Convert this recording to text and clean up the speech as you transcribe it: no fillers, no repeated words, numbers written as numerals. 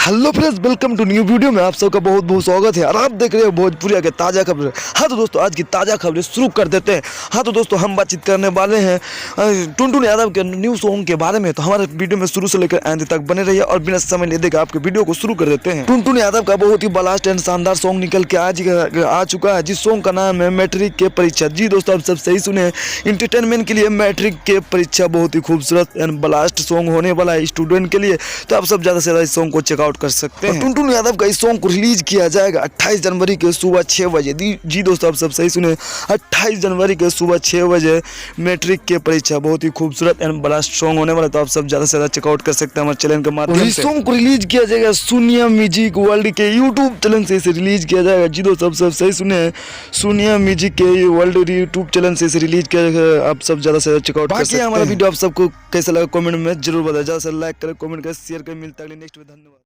Hello friends, welcome to new video में आप सबका बहुत बहुत स्वागत है। और आप देख रहे हो भोजपुरिया के ताज़ा खबरें। हाँ तो दोस्तों, आज की ताज़ा खबरें शुरू कर देते हैं। हाँ तो दोस्तों, हम बातचीत करने वाले हैं टुनटुन यादव के न्यू सॉन्ग के बारे में। तो हमारे वीडियो में शुरू से लेकर अंत तक बने रहिए और बिना समय लेने के आपके वीडियो को शुरू कर देते हैं। टुनटुन यादव का बहुत ही ब्लास्ट एंड शानदार सॉन्ग निकल के आ चुका है, जिस सॉन्ग का नाम है मैट्रिक के परीक्षा। जी दोस्तों, आप सब सही सुने, इंटरटेनमेंट के लिए मैट्रिक के परीक्षा बहुत ही खूबसूरत एंड ब्लास्ट सॉन्ग होने वाला है स्टूडेंट के लिए। तो आप सब ज़्यादा से ज़्यादा इस सॉन्ग को चेकआउट कर सकते हैं। टुनटुन यादव का इस सॉन्ग को रिलीज किया जाएगा 28 जनवरी के सुबह 6 बजे। जी दोस्तों, आप सब सही सुने, 28 जनवरी के सुबह 6 बजे मैट्रिक के परीक्षा। बहुत ही खूबसूरत एंड ब्लास्ट सॉन्ग होने वाला है। तो आप सब ज़्यादा से ज़्यादा चेकआउट कर सकते हैं हमारे चैनल के माध्यम से। इस सॉन्ग को रिलीज किया जाएगा सोनिया म्यूजिक वर्ल्ड के यूट्यूब चैनल से इसे रिलीज किया जाएगा। जी दोस्तों, आप सब सही सुने, सोनिया म्यूजिक के वर्ल्ड यूट्यूब चैनल से इसे रिलीज किया जाएगा। आप सब ज़्यादा से ज़्यादा चेकआउट कर सकते हैं। हमारा वीडियो आप सबको कैसा लगा कमेंट में जरूर बताएं। ज़्यादा से लाइक करें, कमेंट करें, शेयर करें। मिलता है नेक्स्ट में। धन्यवाद।